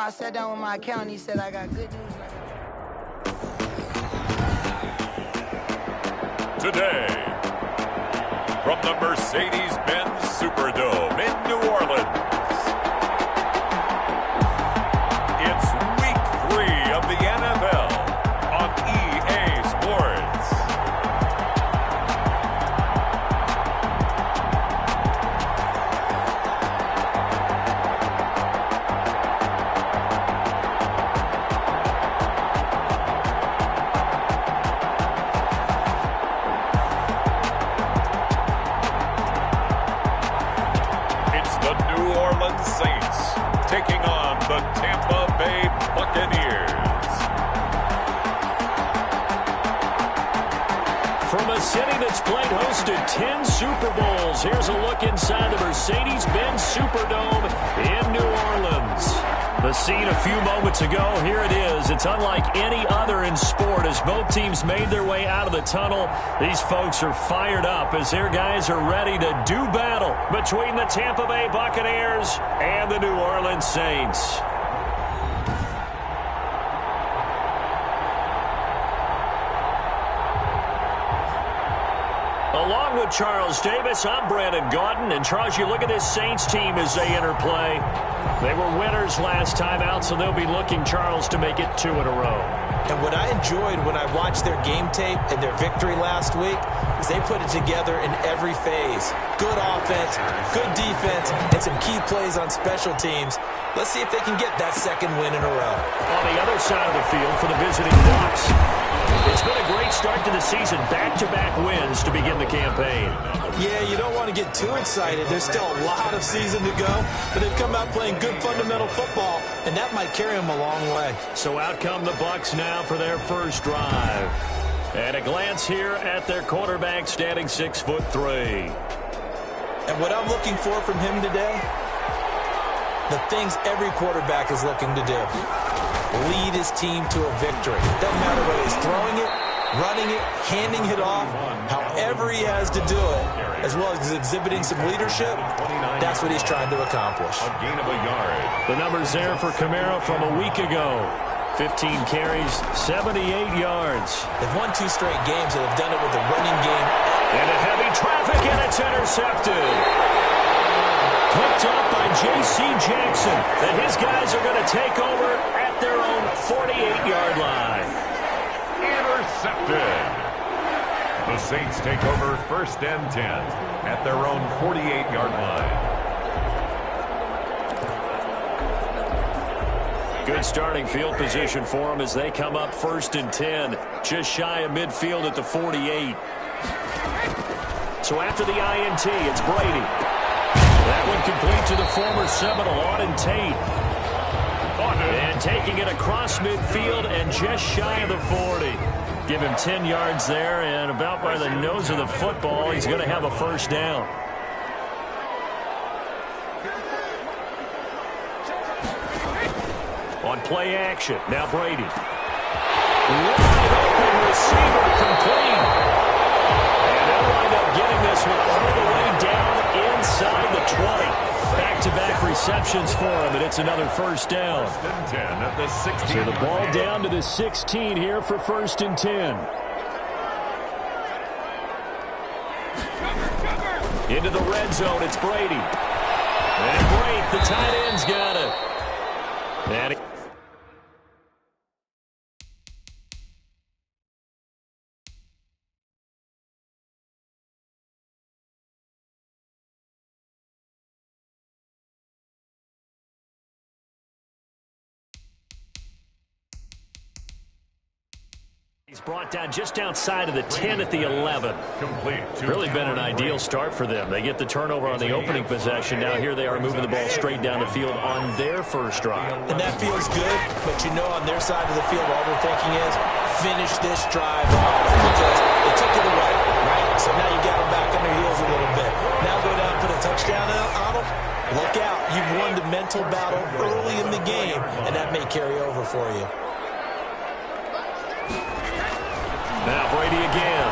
I sat down with my accountant. He said I got good news. Today, from the Mercedes-Benz Superdome in New Orleans, it's Week 3 of the NFL on EA Sports. Saints taking on the Tampa Bay Buccaneers. From a city that's played host to 10 Super Bowls, here's a look inside the Mercedes-Benz Superdome in New Orleans. The scene a few moments ago, here it is. It's unlike any other in sport as both teams made their way out of the tunnel. These folks are fired up as their guys are ready to do battle between the Tampa Bay Buccaneers and the New Orleans Saints. Along with Charles Davis, I'm Brandon Gaudin. And Charles, you look at this Saints team as they interplay. They were winners last time out, so they'll be looking, Charles, to make it 2 in a row. And what I enjoyed when I watched their game tape and their victory last week is they put it together in every phase. Good offense, good defense, and some key plays on special teams. Let's see if they can get that second win in a row. On the other side of the field for the visiting Bucs, it's been a great start to the season. Back-to-back wins to begin the campaign. Yeah, you don't want to get too excited. There's still a lot of season to go, but they've come out playing good fundamental football, and that might carry them a long way. So out come the Bucs now for their first drive. And a glance here at their quarterback standing 6'3". And what I'm looking for from him today, the things every quarterback is looking to do. Lead his team to a victory. Doesn't matter whether he's throwing it, running it, handing it off, however he has to do it, as well as exhibiting some leadership, that's what he's trying to accomplish. A gain of a yard. The numbers there for Kamara from a week ago. 15 carries, 78 yards. They've won 2 straight games and have done it with the running game. And a heavy traffic, and it's intercepted. Picked up by J.C. Jackson. And his guys are going to take over at their own 48-yard line. Intercepted. The Saints take over 1st and 10 at their own 48-yard line. Good starting field position for them as they come up 1st and 10, just shy of midfield at the 48. So after the INT, it's Brady. That one complete to the former Seminole, Auden Tate. And taking it across midfield and just shy of the 40. Give him 10 yards there, and about by the nose of the football, he's going to have a first down. On play action, now Brady. Wide open receiver complete. And they'll wind up getting this one all the way down inside the 20. Back-to-back receptions for him, and it's another first down. 10 at the 16. So the ball down to the 16 here for 1st and 10. Into the red zone, it's Brady. And Brate, the tight end's got it. And he's brought down just outside of the 10 at the 11. Complete. Really been an ideal start for them. They get the turnover on the opening possession. Now here they are moving the ball straight down the field on their first drive. And that feels good, but you know on their side of the field all they're thinking is finish this drive off because they took it away, right? So now you got them back on their heels a little bit. Now go down and put a touchdown on them. Look out. You've won the mental battle early in the game, and that may carry over for you. Now Brady again.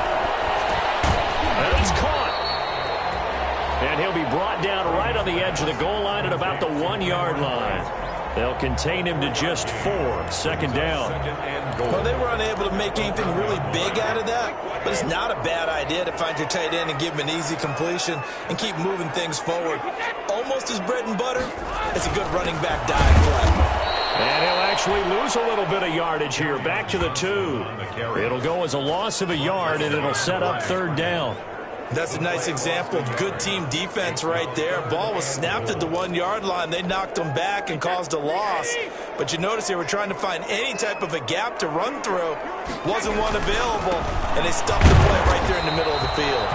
And he's caught. And he'll be brought down right on the edge of the goal line at about the 1-yard line. They'll contain him to just 4. Second down. Well, they were unable to make anything really big out of that, but it's not a bad idea to find your tight end and give him an easy completion and keep moving things forward. Almost his bread and butter. It's a good running back dive play. And he'll actually lose a little bit of yardage here. Back to the 2. It'll go as a loss of a yard, and it'll set up third down. That's a nice example of good team defense right there. Ball was snapped at the 1-yard line. They knocked them back and caused a loss. But you notice they were trying to find any type of a gap to run through. Wasn't one available, and they stuffed the play right there in the middle of the field.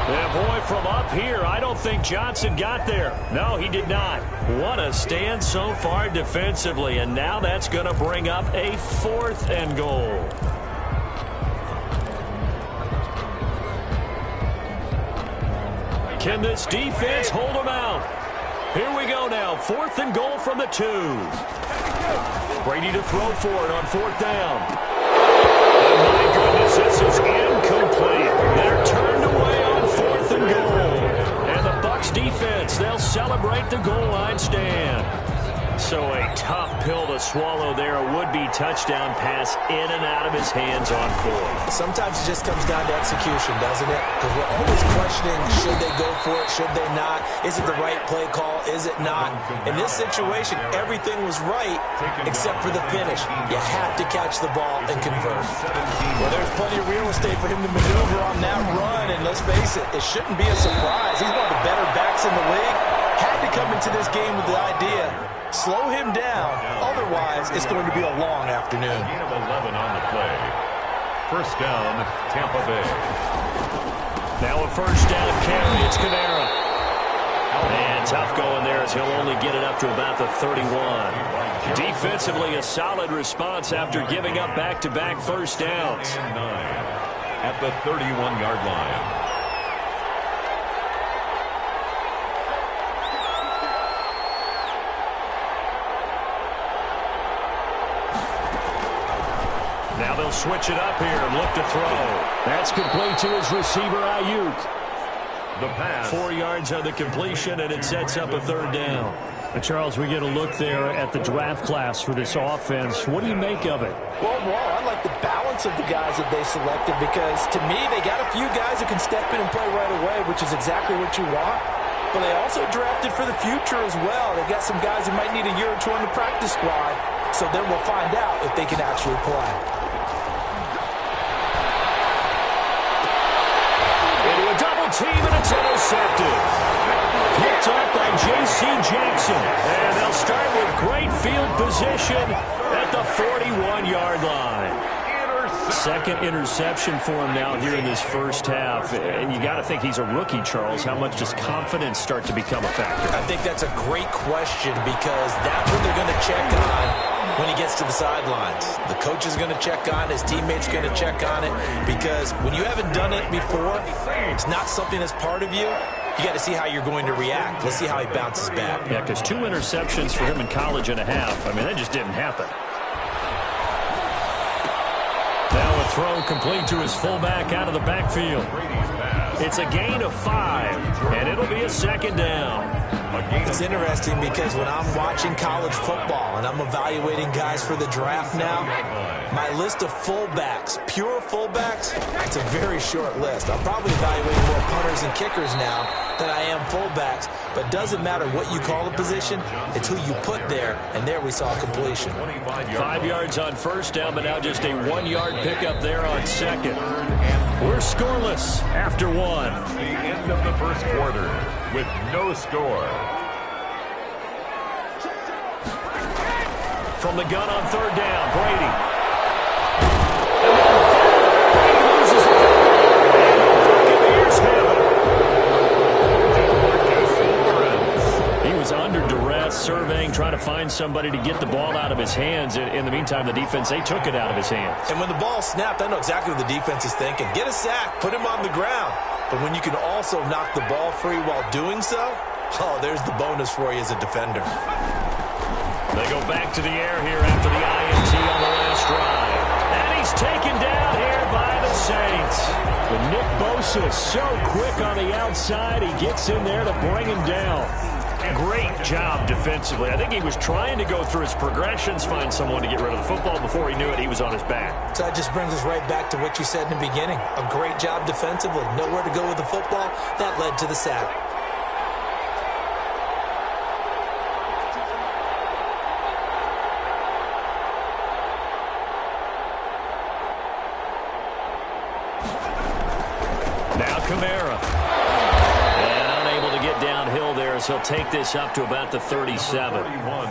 Yeah, boy, from up here, I don't think Johnson got there. No, he did not. What a stand so far defensively, and now that's going to bring up a 4th and goal. Can this defense hold them out? Here we go now. 4th and goal from the 2. Brady to throw for it on 4th down. And my goodness, this is incomplete. They're turned away on 4th and goal. And the Bucs defense, they'll celebrate the goal line stand. So a tough pill to swallow there. A would-be touchdown pass in and out of his hands on 4th. Sometimes it just comes down to execution, doesn't it? Because we're always questioning, should they go for it, should they not? Is it the right play call, is it not? In this situation, everything was right except for the finish. You have to catch the ball and convert. Well, there's plenty of real estate for him to maneuver on that run, and let's face it, it shouldn't be a surprise. He's one of the better backs in the league. Had to come into this game with the idea, slow him down, otherwise it's going to be a long afternoon. Gain of 11 on the play. First down, Tampa Bay. Now a first down carry. It's Kamara. And tough going there as he'll only get it up to about the 31. Defensively, a solid response after giving up back-to-back first downs. At the 31-yard line. Now they'll switch it up here and look to throw. That's complete to his receiver, Ayuk. The pass. 4 yards on the completion, and it sets up a third down. Charles, we get a look there at the draft class for this offense. What do you make of it? Well, overall, I like the balance of the guys that they selected because, to me, they got a few guys that can step in and play right away, which is exactly what you want. But they also drafted for the future as well. They got some guys that might need a year or two on the practice squad, so then we'll find out if they can actually play. Into a double team, and it's intercepted. Picked up by J.C. Jackson. And they'll start with great field position at the 41-yard line. Second interception for him now here in this first half. And you got to think he's a rookie, Charles. How much does confidence start to become a factor? I think that's a great question because that's what they're going to check on when he gets to the sidelines. The coach is going to check on it. His teammates going to check on it because when you haven't done it before, it's not something that's part of you. You got to see how you're going to react. Let's see how he bounces back. Yeah, because 2 interceptions for him in college and a half. I mean, that just didn't happen. Now a throw complete to his fullback out of the backfield. It's a gain of 5, and it'll be a second down. It's interesting because when I'm watching college football and I'm evaluating guys for the draft now, my list of fullbacks, pure fullbacks, it's a very short list. I'm probably evaluating more punters and kickers now than I am fullbacks, but it doesn't matter what you call the position, it's who you put there, and there we saw completion. 5 yards on first down, but now just a 1-yard pickup there on second. We're scoreless after 1. The end of the first quarter with no score. From the gun on third down, Brady. He was under duress, surveying, trying to find somebody to get the ball out of his hands. In the meantime, the defense, they took it out of his hands. And when the ball snapped, I know exactly what the defense is thinking. Get a sack, put him on the ground. But when you can also knock the ball free while doing so, oh, there's the bonus for you as a defender. They go back to the air here after the INT on the last drive. And he's taken down here by the Saints. But Nick Bosa so quick on the outside, he gets in there to bring him down. Great job defensively. I think he was trying to go through his progressions, find someone to get rid of the football. Before he knew it, he was on his back. So that just brings us right back to what you said in the beginning. A great job defensively. Nowhere to go with the football. That led to the sack. Now Kamara. And unable to get downhill there as he'll take this up to about the 37.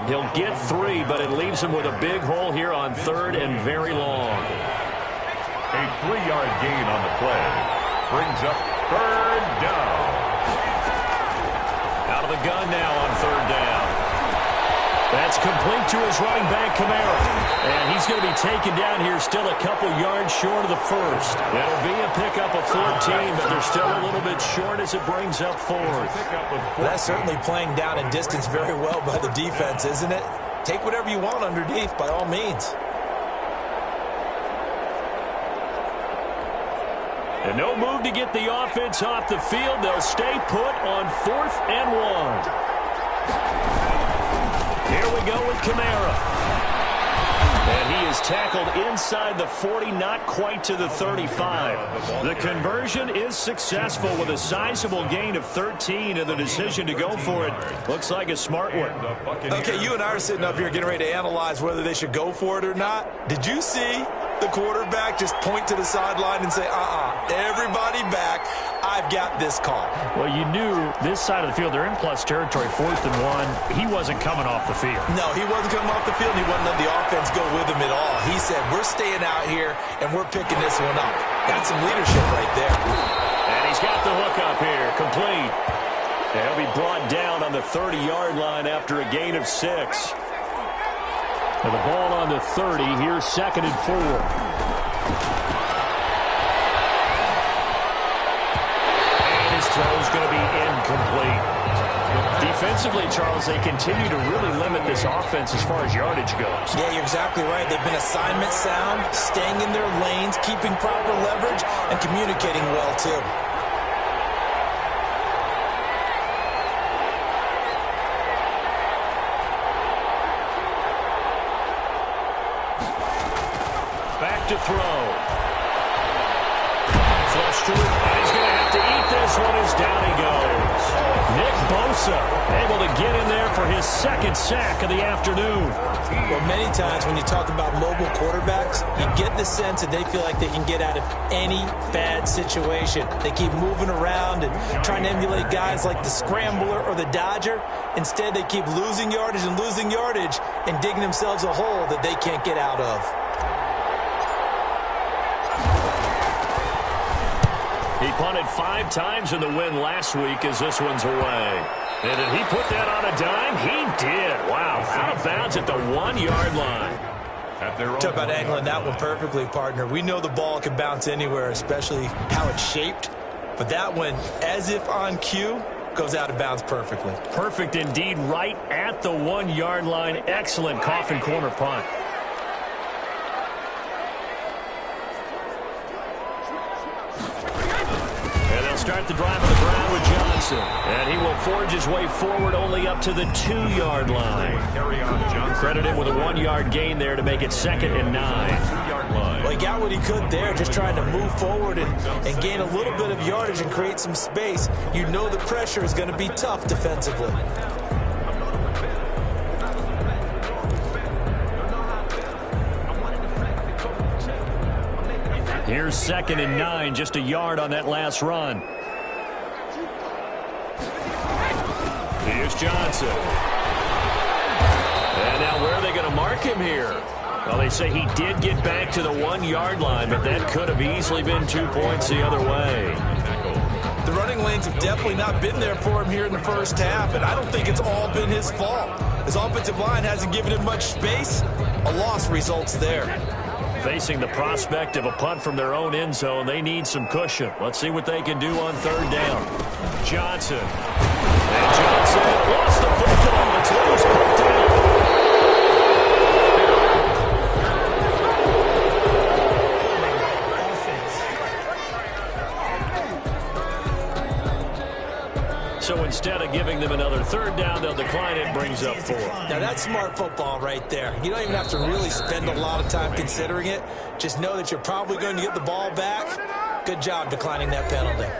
He'll get 3, but it leaves him with a big hole here on 3rd and very long. A 3-yard gain on the play brings up 3rd down. Out of the gun now on 3rd down. That's complete to his running back, Kamara. And he's going to be taken down here still a couple yards short of the first. It'll be a pickup of 14, but they're still a little bit short as it brings up 4th. That's certainly playing down in distance very well by the defense, isn't it? Take whatever you want underneath, by all means. And no move to get the offense off the field. They'll stay put on 4th and 1. Here we go with Kamara. And he is tackled inside the 40, not quite to the 35. The conversion is successful with a sizable gain of 13, and the decision to go for it looks like a smart one. Okay, you and I are sitting up here getting ready to analyze whether they should go for it or not. Did you see the quarterback just point to the sideline and say, everybody back, I've got this call? Well, you knew this side of the field, they're in plus territory, 4th and 1. He wasn't coming off the field. No, he wasn't coming off the field. He wasn't letting the offense go with him at all. He said, we're staying out here, and we're picking this one up. That's some leadership right there. And he's got the hook up here, complete. And he'll be brought down on the 30-yard line after a gain of 6. And the ball on the 30, here's 2nd and 4. Throw's going to be incomplete. Defensively, Charles, they continue to really limit this offense as far as yardage goes. Yeah, you're exactly right. They've been assignment sound, staying in their lanes, keeping proper leverage, and communicating well, too. Back to throw. Flush to it, and he's going to have to eat this one as down he goes. Nick Bosa able to get in there for his 2nd sack of the afternoon. Well, many times when you talk about mobile quarterbacks, you get the sense that they feel like they can get out of any bad situation. They keep moving around and trying to emulate guys like the Scrambler or the Dodger. Instead, they keep losing yardage and digging themselves a hole that they can't get out of. He punted 5 times in the win last week as this one's away. And did he put that on a dime? He did. Wow. Out of bounds at the 1-yard line. Talk about angling that one perfectly, partner. We know the ball can bounce anywhere, especially how it's shaped. But that one, as if on cue, goes out of bounds perfectly. Perfect indeed, right at the 1-yard line. Excellent coffin corner punt. Start the drive on the ground with Johnson. And he will forge his way forward only up to the 2-yard line. Credit him with a 1-yard gain there to make it 2nd and 9. Well, he got what he could there, just trying to move forward and gain a little bit of yardage and create some space. You know the pressure is going to be tough defensively. Here's 2nd and 9, just a yard on that last run. Here's Johnson. And now where are they going to mark him here? Well, they say he did get back to the 1-yard line, but that could have easily been 2 points the other way. The running lanes have definitely not been there for him here in the first half, and I don't think it's all been his fault. His offensive line hasn't given him much space. A loss results there. Facing the prospect of a punt from their own end zone, they need some cushion. Let's see what they can do on 3rd down. Johnson. And Johnson lost the football. It's loose, put down. So instead, a giving them another third down. They'll decline it, brings up 4. Now, that's smart football right there. You don't even have to really spend a lot of time considering it. Just know that you're probably going to get the ball back. Good job declining that penalty.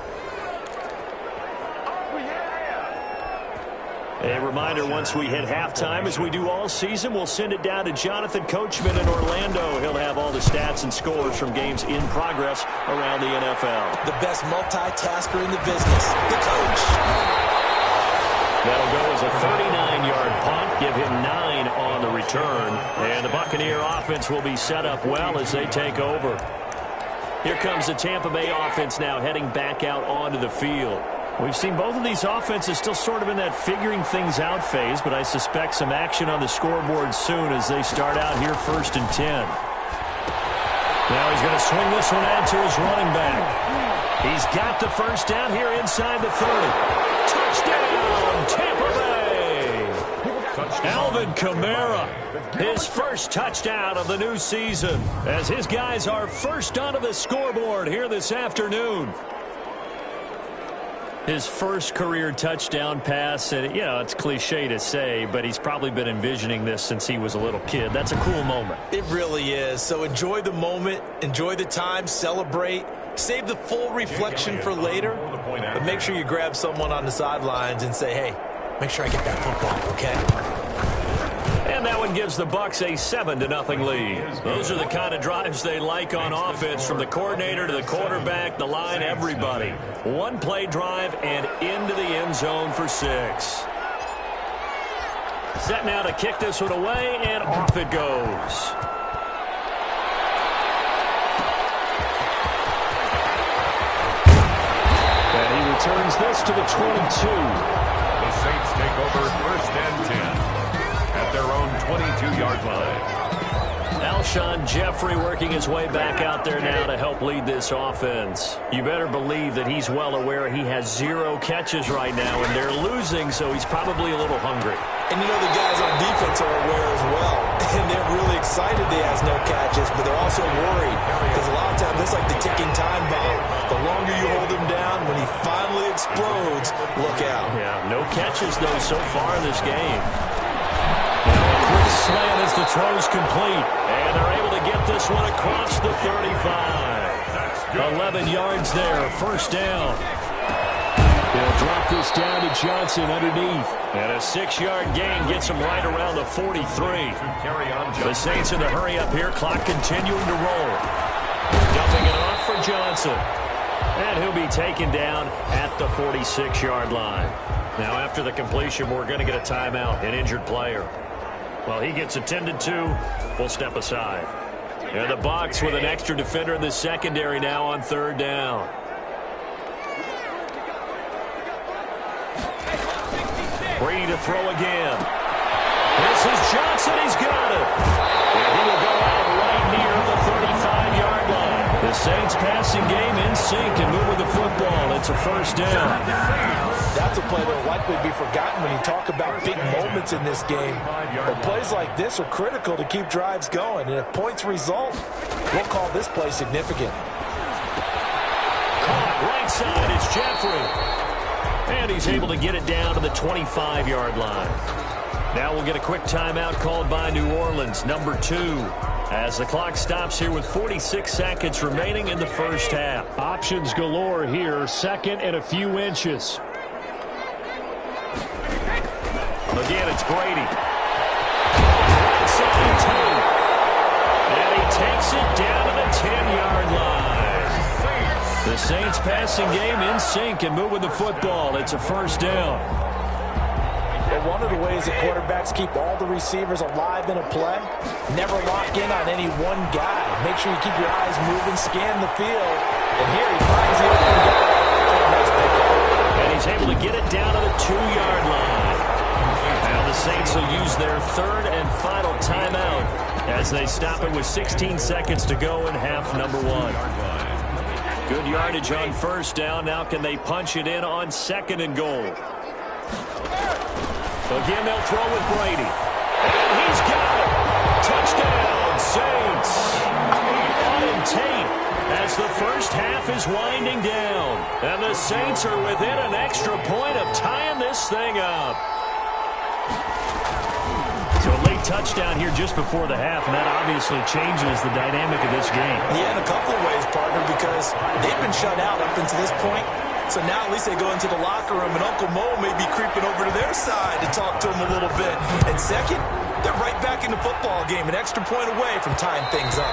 A reminder, once we hit halftime, as we do all season, we'll send it down to Jonathan Coachman in Orlando. He'll have all the stats and scores from games in progress around the NFL. The best multitasker in the business, the coach. That'll go as a 39-yard punt, give him 9 on the return. And the Buccaneer offense will be set up well as they take over. Here comes the Tampa Bay offense now heading back out onto the field. We've seen both of these offenses still sort of in that figuring things out phase, but I suspect some action on the scoreboard soon as they start out here 1st and 10. Now he's going to swing this one out to his running back. He's got the first down here inside the 30. Touchdown, Tampa Bay! Alvin Kamara, his first touchdown of the new season, as his guys are first onto the scoreboard here this afternoon. His first career touchdown pass, and, it's cliche to say, but he's probably been envisioning this since he was a little kid. That's a cool moment. It really is. So enjoy the moment, enjoy the time, celebrate, save the full reflection for later, but make sure you grab someone on the sidelines and say, hey, make sure I get that football, okay? And that one gives the Bucs a 7-0 lead. Those are the kind of drives they like on offense, from the coordinator to the quarterback, the line, everybody. One play drive and into the end zone for 6. Set now to kick this one away, and off it goes. And he returns this to the 22. The Saints take over 1st and 10. At their own 22-yard line. Alshon Jeffrey working his way back out there now to help lead this offense. You better believe that he's well aware he has 0 catches right now, and they're losing, so he's probably a little hungry. And the guys on defense are aware as well. And they're really excited that he has no catches, but they're also worried. Because a lot of times, it's like the ticking time bomb. The longer you hold him down, when he finally explodes, look out. Yeah, no catches, though, so far in this game. Quick slant as the throw's complete. And they're able to get this one across the 35. 11 yards there, first down. They'll drop this down to Johnson underneath. And a 6-yard gain gets him right around the 43. The Saints in the hurry up here, clock continuing to roll. Dumping it off for Johnson. And he'll be taken down at the 46-yard line. Now after the completion, we're going to get a timeout, an injured player. Well, he gets attended to. We'll step aside. And the Bucs with an extra defender in the secondary now on 3rd down. Brady to throw again. This is Johnson. He's got it. And he will go out right near the 35-yard line. The Saints passing game in sync and moving the football. It's a first down. That's a play that will likely be forgotten when you talk about big moments in this game. But plays like this are critical to keep drives going. And if points result, we'll call this play significant. Caught right side. It's Jeffrey. And he's able to get it down to the 25-yard line. Now we'll get a quick timeout called by New Orleans, number 2. As the clock stops here with 46 seconds remaining in the first half. Options galore here, second and a few inches. Again, it's Brady. Inside 2. And he takes it down to the 10-yard line. The Saints passing game in sync and moving the football. It's a first down. But one of the ways that quarterbacks keep all the receivers alive in a play, never lock in on any one guy. Make sure you keep your eyes moving, scan the field. And here he finds the open guy. And he's able to get it down to the 2-yard line. Now the Saints will use their 3rd and final timeout as they stop it with 16 seconds to go in half number 1. Good yardage on first down. Now can they punch it in on 2nd and goal? Again, they'll throw with Brady. And he's got it. Touchdown, Saints. Auden Tate as the first half is winding down. And the Saints are within an extra point of tying this thing up. So a late touchdown here just before the half, and that obviously changes the dynamic of this game. Yeah, in a couple of ways, partner, because they've been shut out up until this point. So now at least they go into the locker room, and Uncle Mo may be creeping over to their side to talk to him a little bit. And second, they're right back in the football game, an extra point away from tying things up.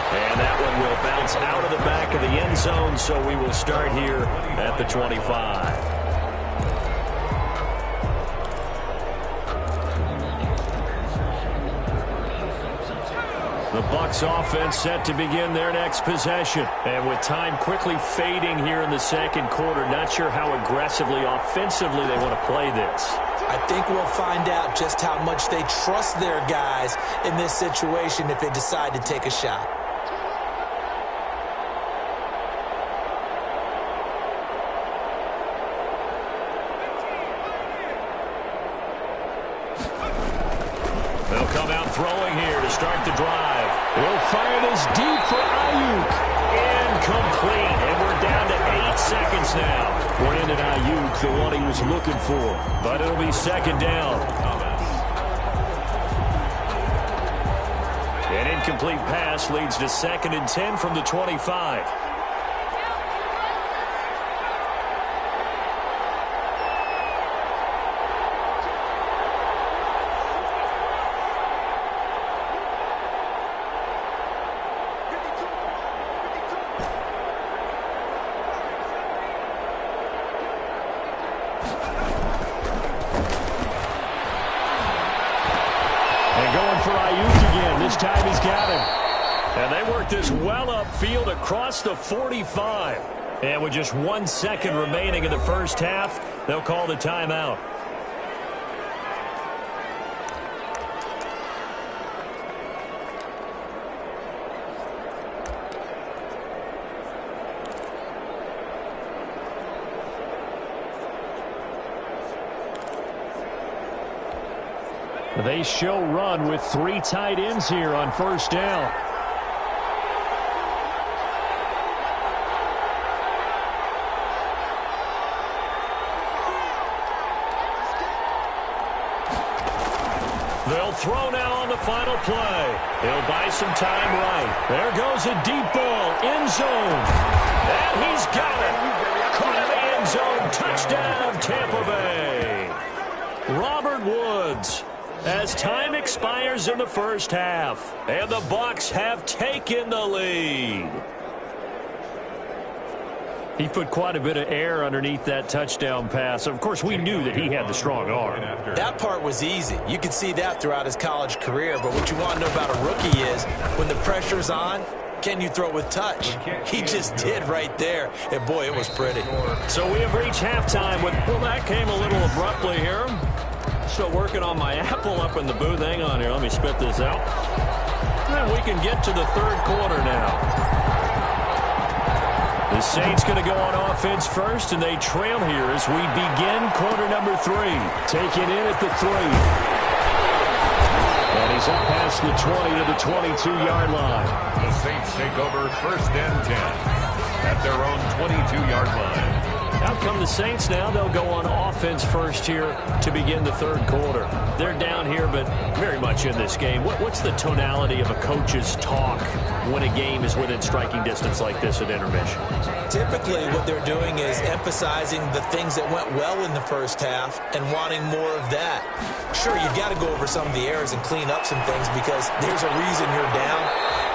And that one will bounce out of the back of the end zone, so we will start here at the 25. The Bucs offense set to begin their next possession. And with time quickly fading here in the second quarter, not sure how aggressively, offensively they want to play this. I think we'll find out just how much they trust their guys in this situation if they decide to take a shot. They'll come out throwing here to start the drive. He'll fire this deep for Ayuk. Incomplete. And we're down to 8 seconds now. Brandon Ayuk, the one he was looking for. But it'll be second down. An incomplete pass leads to 2nd and 10 from the 25. This time he's got him. And they work this well upfield across the 45. And with just 1 second remaining in the first half, they'll call the timeout. They show run with 3 tight ends here on first down. They'll throw now on the final play. He'll buy some time right. There goes a deep ball, end zone. And he's got it. Caught in the end zone. Touchdown, Tampa Bay. Robert Woods. As time expires in the first half, and the Bucs have taken the lead. He put quite a bit of air underneath that touchdown pass. Of course, we knew that he had the strong arm. That part was easy. You could see that throughout his college career. But what you want to know about a rookie is when the pressure's on, can you throw with touch? He just did right there. And, boy, it was pretty. So we have reached halftime with, well, that came a little abruptly here. Still working on my apple up in the booth. Hang on here. Let me spit this out. And we can get to the third quarter now. The Saints going to go on offense first, and they trail here as we begin quarter number 3. Taken in at the 3. And he's up past the 20 to the 22-yard line. The Saints take over 1st and 10 at their own 22-yard line. Out come the Saints now. They'll go on offense first here to begin the third quarter. They're down here, but very much in this game. What's the tonality of a coach's talk when a game is within striking distance like this at intermission? Typically, what they're doing is emphasizing the things that went well in the first half and wanting more of that. Sure, you've got to go over some of the errors and clean up some things because there's a reason you're down.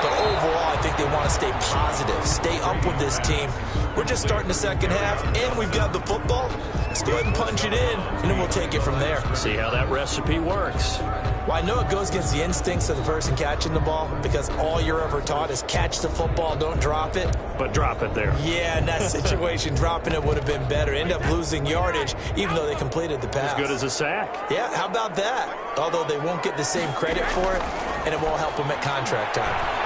But overall, I think they want to stay positive, stay up with this team. We're just starting the second half, and we've got the football. Let's go ahead and punch it in, and then we'll take it from there. See how that recipe works. Well, I know it goes against the instincts of the person catching the ball because all you're ever taught is catch the football, don't drop it. But drop it there. Yeah, in that situation, dropping it would have been better. End up losing yardage, even though they completed the pass. As good as a sack. Yeah, how about that? Although they won't get the same credit for it, and it won't help them at contract time.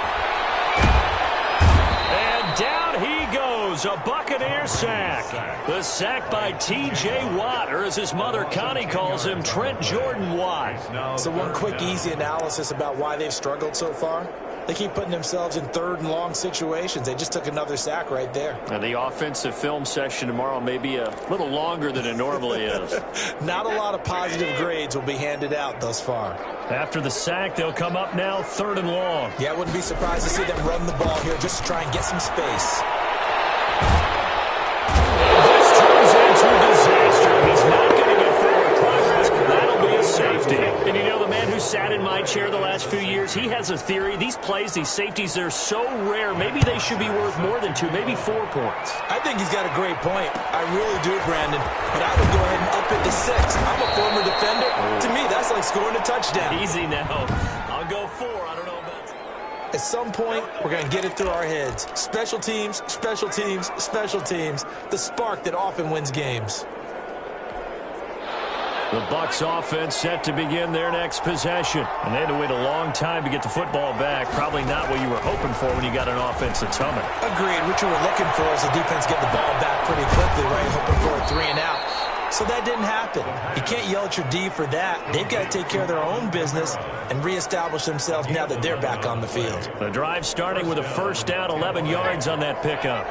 Down he goes, a Buccaneer sack. The sack by T.J. Watt, or as his mother Connie calls him, Trent Jordan Watt. So one quick, easy analysis about why they've struggled so far. They keep putting themselves in third and long situations. They just took another sack right there. And the offensive film session tomorrow may be a little longer than it normally is. Not a lot of positive grades will be handed out thus far. After the sack, they'll come up now 3rd and long. Yeah, I wouldn't be surprised to see them run the ball here just to try and get some space. This turns into disaster. He's not going to get forward progress. That'll be a safety. And you know, the man who sat in my chair the last few years, he has a theory. These plays, these safeties, they're so rare. Maybe they should be worth more than 2, maybe 4 points. I think he's got a great point. I really do, Brandon. But I would go ahead and up it to 6. I'm a former defender. To me, that's like scoring a touchdown. Easy now. I'll go 4. I don't know about that. At some point, we're going to get it through our heads. Special teams, special teams, special teams. The spark that often wins games. The Bucs offense set to begin their next possession. And they had to wait a long time to get the football back. Probably not what you were hoping for when you got an offense that's humming. Agreed. What you were looking for is the defense get the ball back pretty quickly, right? Hoping for a 3 and out. So that didn't happen. You can't yell at your D for that. They've got to take care of their own business and reestablish themselves now that they're back on the field. The drive starting with a first down, 11 yards on that pickup.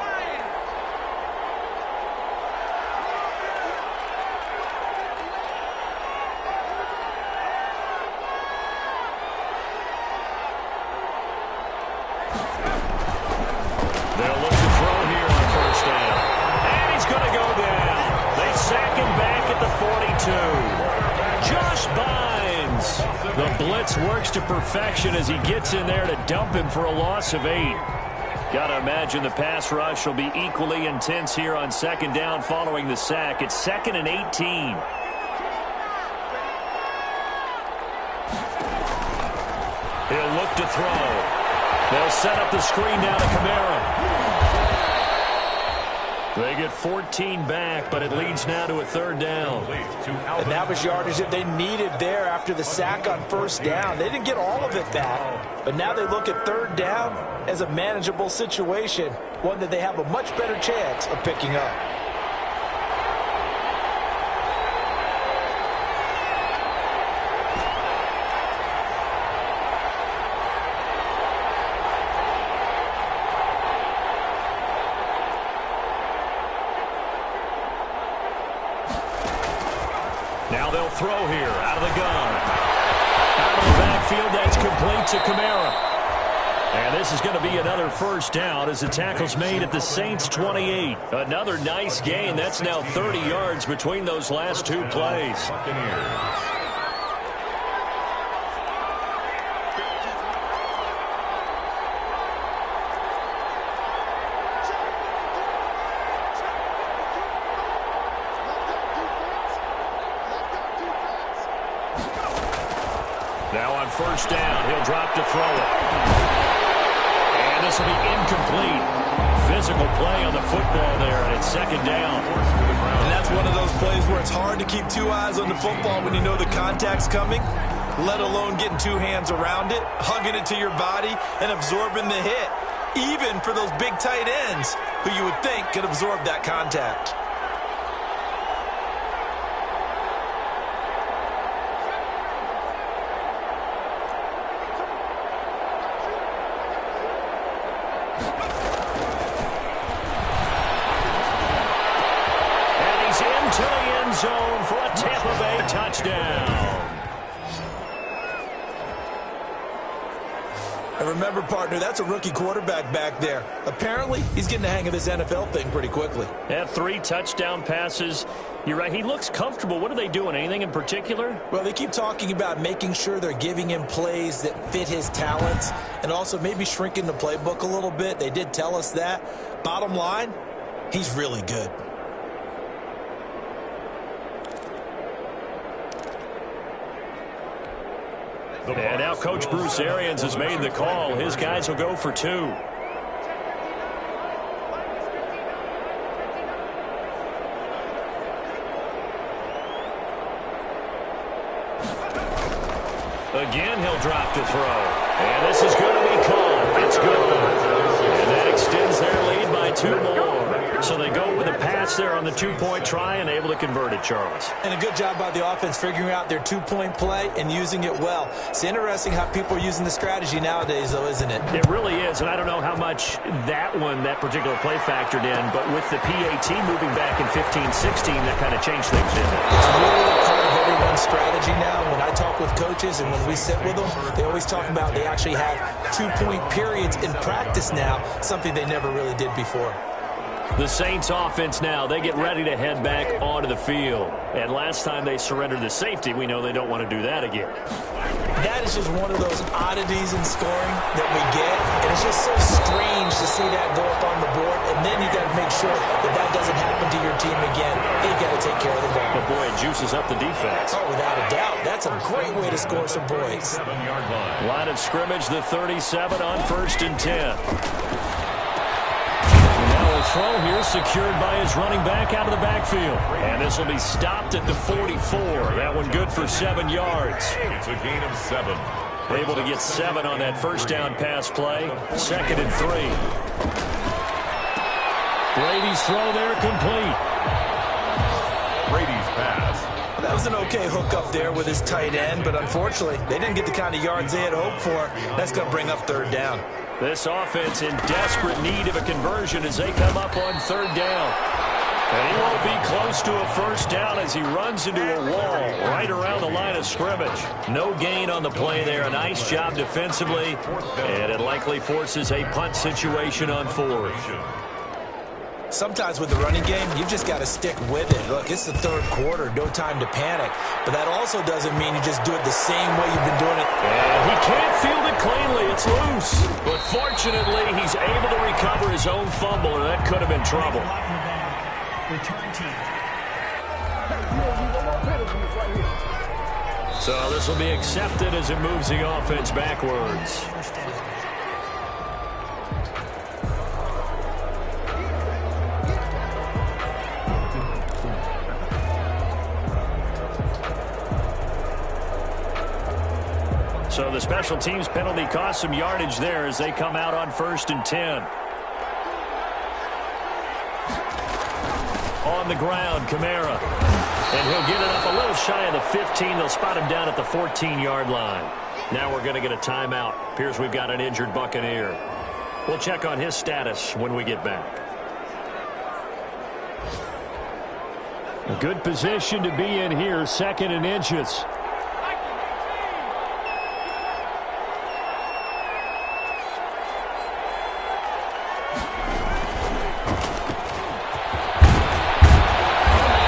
They'll look to throw here on first down. And he's going to go down. They sack him back at the 42. Josh Bynes. The blitz works to perfection as he gets in there to dump him for a loss of 8. Got to imagine the pass rush will be equally intense here on second down following the sack. It's 2nd and 18. He'll look to throw. They'll set up the screen now to Kamara. They get 14 back, but it leads now to a 3rd down. And that was yardage that they needed there after the sack on first down. They didn't get all of it back, but now they look at 3rd down as a manageable situation, one that they have a much better chance of picking up. Now they'll throw here out of the gun. Out of the backfield, that's complete to Kamara. And this is going to be another first down as the tackle's made at the Saints 28. Another nice gain. That's now 30 yards between those last 2 plays. Now on first down, he'll drop to throw it. And this will be incomplete. Physical play on the football there, and it's 2nd down. And that's one of those plays where it's hard to keep 2 eyes on the football when you know the contact's coming, let alone getting 2 hands around it, hugging it to your body, and absorbing the hit, even for those big tight ends who you would think could absorb that contact. To the end zone for a Tampa Bay touchdown. And remember, partner, that's a rookie quarterback back there. Apparently, he's getting the hang of this NFL thing pretty quickly. Had 3 touchdown passes. You're right, he looks comfortable. What are they doing? Anything in particular? Well, they keep talking about making sure they're giving him plays that fit his talents and also maybe shrinking the playbook a little bit. They did tell us that. Bottom line, he's really good. And now Coach Bruce Arians has made the call. His guys will go for 2. Again, he'll drop to throw. And this is going to be called. It's good. And that extends their lead by by 2 more. So they go with a pass there on the 2-point try and able to convert it, Charles. And a good job by the offense figuring out their 2-point play and using it well. It's interesting how people are using the strategy nowadays, though, isn't it? It really is, and I don't know how much that particular play factored in, but with the PAT moving back in 15-16, that kind of changed things, didn't it? It's really part of everyone's strategy now. When I talk with coaches and when we sit with them, they always talk about they actually have 2-point periods in practice now, something they never really did before. The Saints offense now, they get ready to head back onto the field. And last time they surrendered the safety, we know they don't want to do that again. That is just one of those oddities in scoring that we get. And it's just so strange to see that go up on the board. And then you got to make sure that that doesn't happen to your team again. They've got to take care of the ball. But boy, it juices up the defense. Oh, without a doubt. That's a great way to score some points. Line of scrimmage, the 37 on 1st and 10. Throw here secured by his running back out of the backfield. And this will be stopped at the 44. That one good for 7 yards. It's a gain of 7. Able to get 7 on that first down pass play. 2nd and 3. Brady's throw there complete. Brady's pass. That was an okay hook up there with his tight end, but unfortunately, they didn't get the kind of yards they had hoped for. That's going to bring up 3rd down. This offense in desperate need of a conversion as they come up on 3rd down. And he won't be close to a 1st down as he runs into a wall right around the line of scrimmage. No gain on the play there. A nice job defensively, and it likely forces a punt situation on 4th. Sometimes with the running game, you've just got to stick with it. Look, it's the 3rd quarter, no time to panic. But that also doesn't mean you just do it the same way you've been doing it. And he can't field it cleanly. It's loose. But fortunately, he's able to recover his own fumble, and that could have been trouble. So this will be accepted as it moves the offense backwards. So the special teams penalty cost some yardage there as they come out on 1st and 10. On the ground, Kamara. And he'll get it up a little shy of the 15. They'll spot him down at the 14-yard line. Now we're going to get a timeout. Appears we've got an injured Buccaneer. We'll check on his status when we get back. A good position to be in here, 2nd and inches.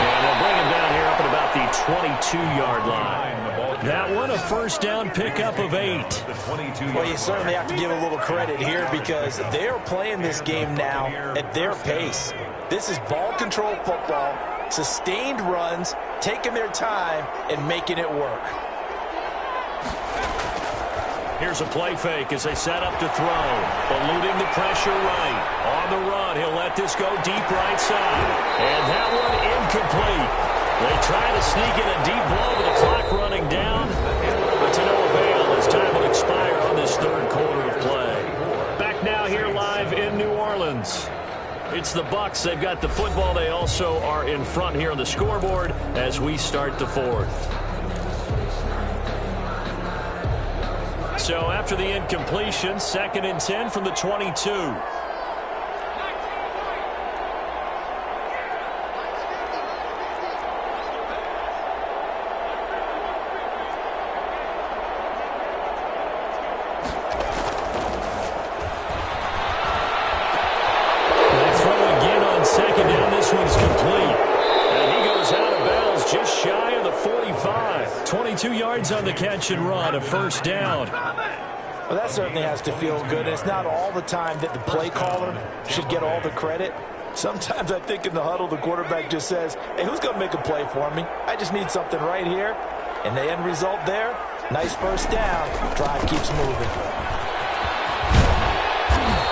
And they'll bring him down here up at about the 22-yard line. That one, a 1st down pickup of 8. Well, you certainly have to give a little credit here because they're playing this game now at their pace. This is ball control football, sustained runs, taking their time, and making it work. Here's a play fake as they set up to throw. Eluding the pressure right. On the run, he'll let this go deep right side. And that one incomplete. They try to sneak in a deep blow with the clock running down. But to no avail as time will expire on this 3rd quarter of play. Back now here live in New Orleans. It's the Bucs. They've got the football. They also are in front here on the scoreboard as we start the 4th. So after the incompletion, 2nd and 10 from the 22. On the catch and run, a 1st down. Well, that certainly has to feel good. It's not all the time that the play caller should get all the credit. Sometimes I think in the huddle, the quarterback just says, hey, who's going to make a play for me? I just need something right here. And the end result there, nice 1st down. Drive keeps moving.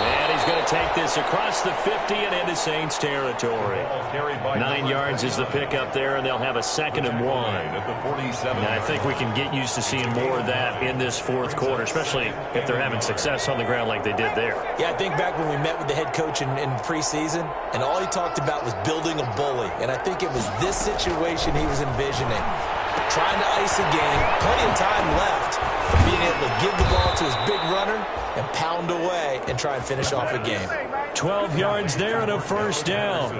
And he's going to take this across the 50 and into Saints territory. 9 yards is the pickup there, and they'll have a 2nd and 1. And I think we can get used to seeing more of that in this fourth quarter, especially if they're having success on the ground like they did there. Yeah, I think back when we met with the head coach in preseason, and all he talked about was building a bully. And I think it was this situation he was envisioning. Trying to ice a game, plenty of time left, but being able to give the ball to his big runner and pound away and try and finish off a game. 12 yards there and a 1st down.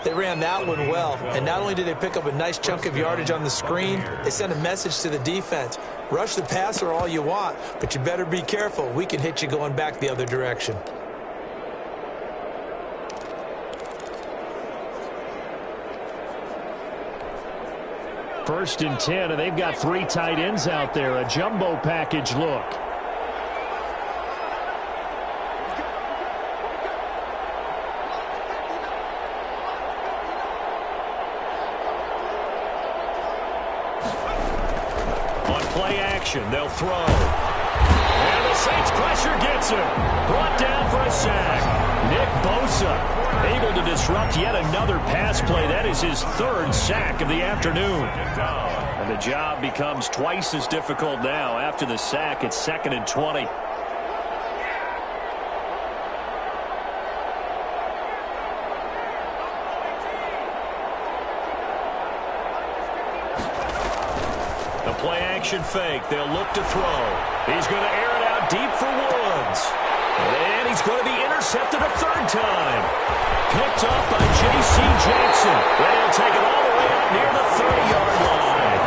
They ran that one well, and not only did they pick up a nice chunk of yardage on the screen, they sent a message to the defense. Rush the passer all you want, but you better be careful. We can hit you going back the other direction. First and 10, and they've got 3 tight ends out there. A jumbo package look. On play action, they'll throw. And the Saints pressure gets him. Brought down for a sack. Nick Bosa able to disrupt yet another pass play. That is his 3rd sack of the afternoon. And the job becomes twice as difficult now. After the sack, it's 2nd and 20. The play action fake. They'll look to throw. He's going to air it out deep for Woods. And he's going to be intercepted a 3rd time. Picked up by J.C. Jackson. And he'll take it all the way up near the 30-yard line.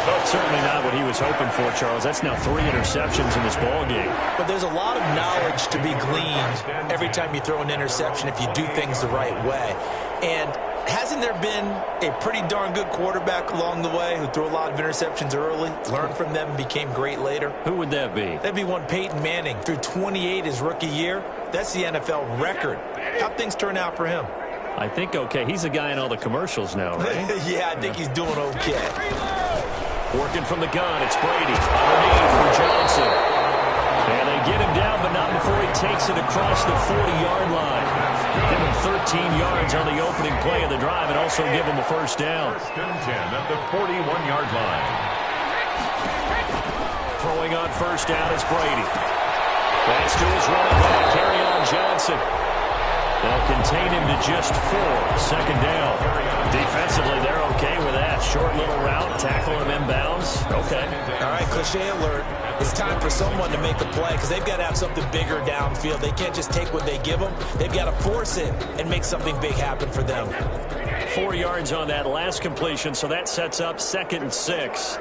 But certainly not what he was hoping for, Charles. That's now 3 interceptions in this ballgame. But there's a lot of knowledge to be gleaned every time you throw an interception if you do things the right way. And hasn't there been a pretty darn good quarterback along the way who threw a lot of interceptions early, learned from them, and became great later? Who would that be? That'd be one Peyton Manning. Threw 28 his rookie year. That's the NFL record. How'd things turn out for him? I think okay. He's a guy in all the commercials now, right? Yeah, I think he's doing okay. Working from the gun, it's Brady. Underneath for Johnson. And they get him down, but not before he takes it across the 40-yard line. Give him 13 yards on the opening play of the drive and also give him a 1st down. 1st and 10 at the 41-yard line. Throwing on 1st down is Brady. Pass to his running back, Kerryon Johnson. They'll contain him to just 4. 2nd down. Defensively, they're okay with that. Short little route, tackle him inbounds. Okay. All right, cliche alert. It's time for someone to make a play because they've got to have something bigger downfield. They can't just take what they give them. They've got to force it and make something big happen for them. 4 yards on that last completion, so that sets up 2nd and 6.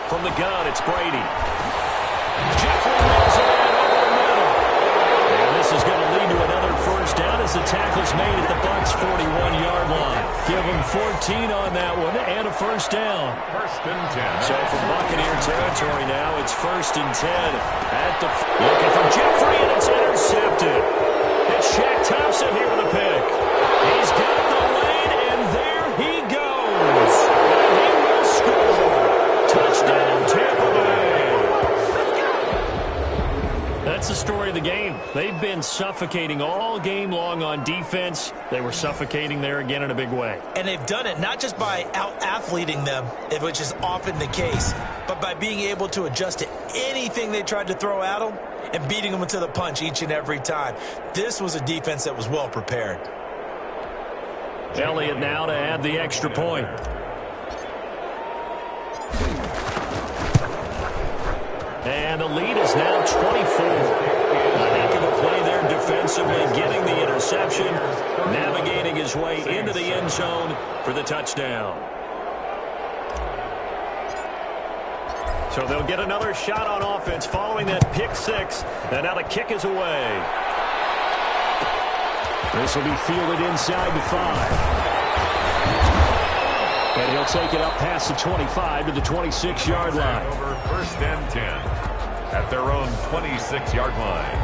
From the gun, it's Brady. Jeffrey rolls it in over the middle. And this is going to lead to another 1st down as the tackle's made at the Bucs' 41-yard line. Give them 14 on that one and a 1st down. 1st and 10. So from Buccaneer territory now, it's 1st and 10 at the... Looking for Jeffrey, and it's intercepted. It's Shaq Thompson here with a pick. He's got the lane, and there he goes. And he will score. Touchdown, Tampa Bay. That's the story of the game. They've been suffocating all game long on defense. They were suffocating there again in a big way. And they've done it not just by out-athleting them, which is often the case, but by being able to adjust to anything they tried to throw at them and beating them to the punch each and every time. This was a defense that was well prepared. Elliott now to add the extra point. And the lead is now 24. A heck of a play there defensively, getting the interception, navigating his way into the end zone for the touchdown. So they'll get another shot on offense following that pick 6. And now the kick is away. This will be fielded inside the 5. And he'll take it up past the 25 to the 26-yard line. Over 1st and 10 at their own 26-yard line.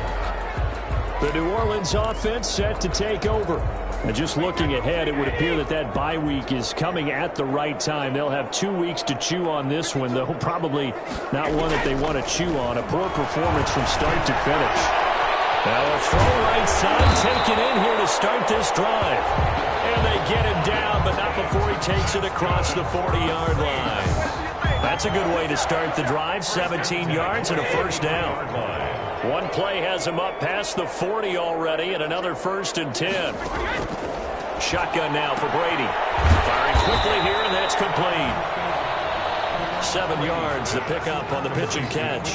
The New Orleans offense set to take over. And just looking ahead, it would appear that bye week is coming at the right time. They'll have 2 weeks to chew on this one, though probably not one that they want to chew on. A poor performance from start to finish. Now a throw right side taken in here to start this drive. And they get him down, but not before he takes it across the 40-yard line. That's a good way to start the drive. 17 yards and a first down. One play has him up past the 40 already, and another 1st and 10. Shotgun now for Brady. Firing quickly here, and that's complete. 7 yards to pick up on the pitch and catch.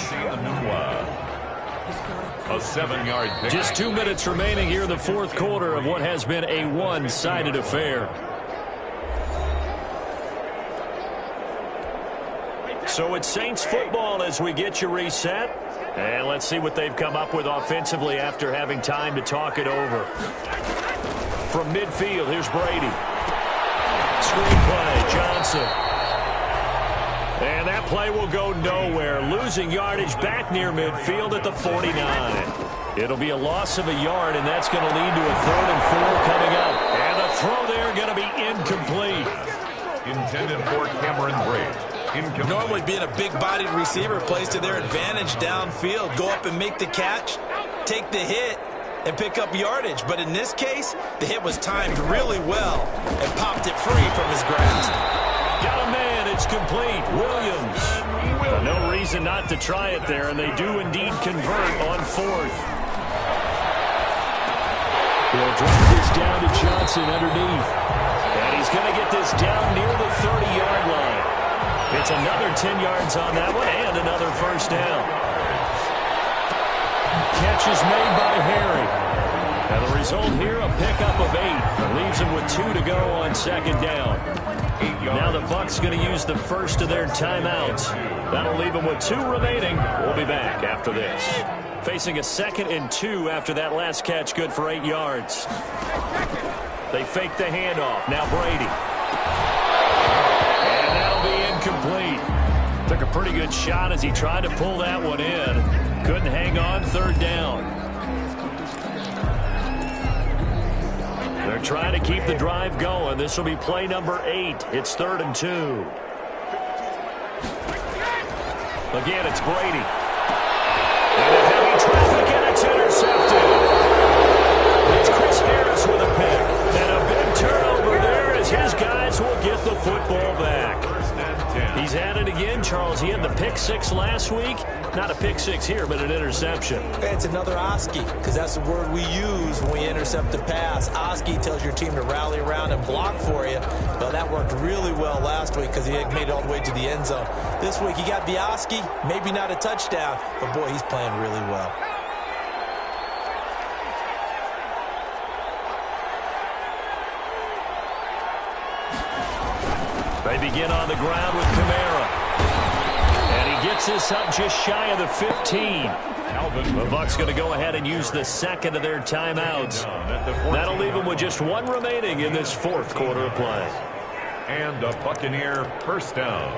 A 7-yard pick. Just 2 minutes remaining here in the fourth quarter of what has been a one-sided affair. So it's Saints football as we get you reset. And let's see what they've come up with offensively after having time to talk it over. From midfield, here's Brady. Screen play, Johnson. And that play will go nowhere. Losing yardage back near midfield at the 49. It'll be a loss of a yard, and that's going to lead to a 3rd and 4 coming up. And the throw there going to be incomplete. Intended for Cameron Brate. Normally being a big-bodied receiver plays to their advantage downfield. Go up and make the catch, take the hit, and pick up yardage. But in this case, the hit was timed really well and popped it free from his grasp. Got a man. It's complete. Williams. No reason not to try it there, and they do indeed convert on 4th. He'll drop this down to Johnson underneath. And he's going to get this down near the 30-yard line. It's another 10 yards on that one and another first down. Catch is made by Harry. And the result here, a pickup of 8. That leaves him with 2 to go on 2nd down. Now the Bucs going to use the first of their timeouts. That'll leave them with 2 remaining. We'll be back after this. Facing a 2nd and 2 after that last catch, good for 8 yards. They fake the handoff. Now Brady. Complete. Took a pretty good shot as he tried to pull that one in. Couldn't hang on. 3rd down. They're trying to keep the drive going. This will be play number 8. It's 3rd and 2. Again, it's Brady. And a heavy traffic, and it's intercepted. It's Chris Harris with a pick. And a big turnover there as his guys will get the football back. He's at it again, Charles. He had the pick 6 last week. Not a pick 6 here, but an interception. It's another Oski, because that's the word we use when we intercept a pass. Oski tells your team to rally around and block for you. Well, that worked really well last week because he made it all the way to the end zone. This week he got the Oski, maybe not a touchdown, but boy, he's playing really well. They begin on the ground with Kamara. And he gets this up just shy of the 15. The Bucs going to go ahead and use the 2nd of their timeouts. That'll leave them with just 1 remaining in this 4th quarter of play. And a Buccaneer first down.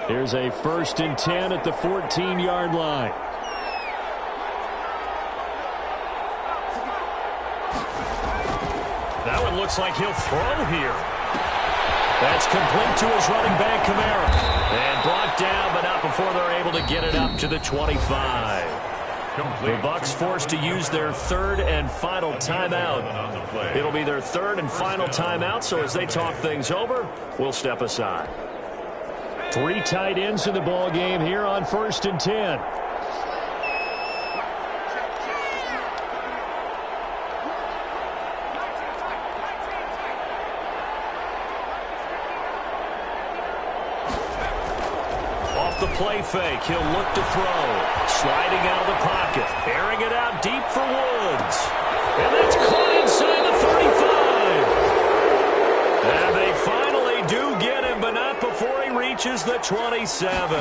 Here's a 1st and 10 at the 14-yard line. That one looks like he'll throw here. That's complete to his running back, Kamara. And brought down, but not before they're able to get it up to the 25. The Bucs forced to use their 3rd and final timeout. It'll be their 3rd and final timeout, so as they talk things over, we'll step aside. 3 tight ends in the ball game here on 1st and 10. The play fake. He'll look to throw. Sliding out of the pocket. Airing it out deep for Woods. And that's caught inside the 35. And they finally do get him, but not before he reaches the 27.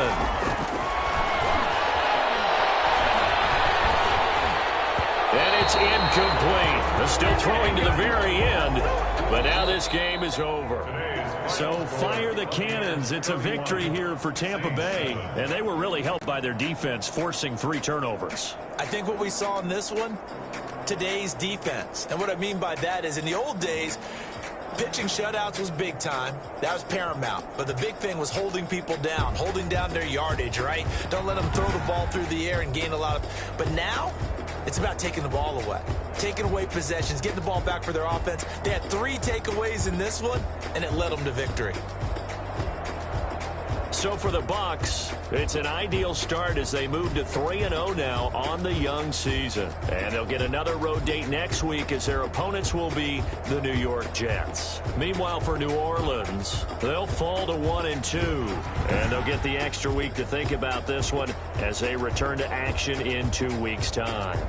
And it's incomplete. Still throwing to the very end, but now this game is over. So fire the cannons. It's a victory here for Tampa Bay, and they were really helped by their defense, forcing 3 turnovers. I think what we saw in this one, today's defense. And what I mean by that is in the old days, pitching shutouts was big time. That was paramount. But the big thing was holding people down, holding down their yardage, right? Don't let them throw the ball through the air and gain a lot of... But now, it's about taking the ball away. Taking away possessions, getting the ball back for their offense. They had 3 takeaways in this one, and it led them to victory. So for the Bucs, it's an ideal start as they move to 3-0 now on the young season. And they'll get another road date next week as their opponents will be the New York Jets. Meanwhile, for New Orleans, they'll fall to 1-2. And they'll get the extra week to think about this one as they return to action in 2 weeks' time.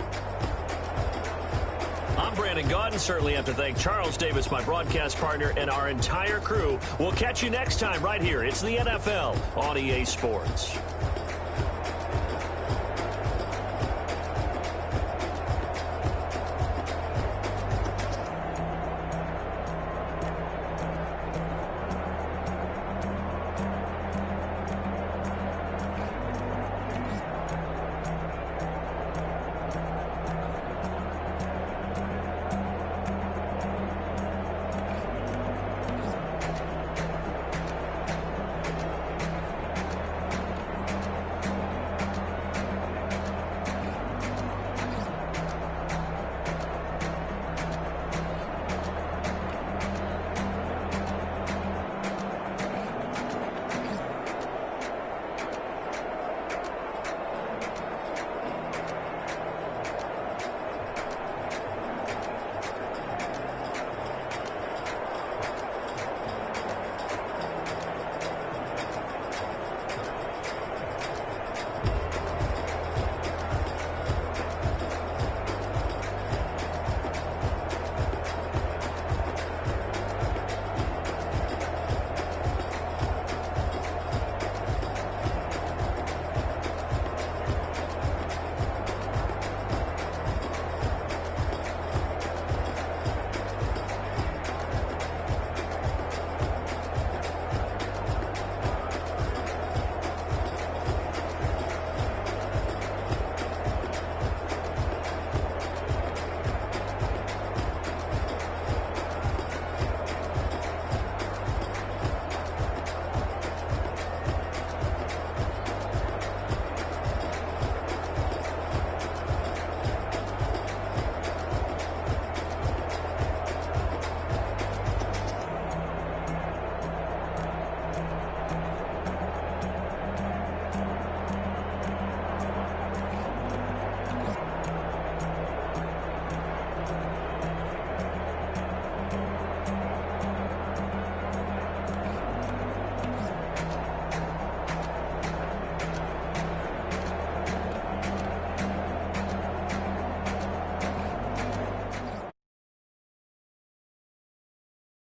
I'm Brandon Gaudin. Certainly have to thank Charles Davis, my broadcast partner, and our entire crew. We'll catch you next time right here. It's the NFL on EA Sports.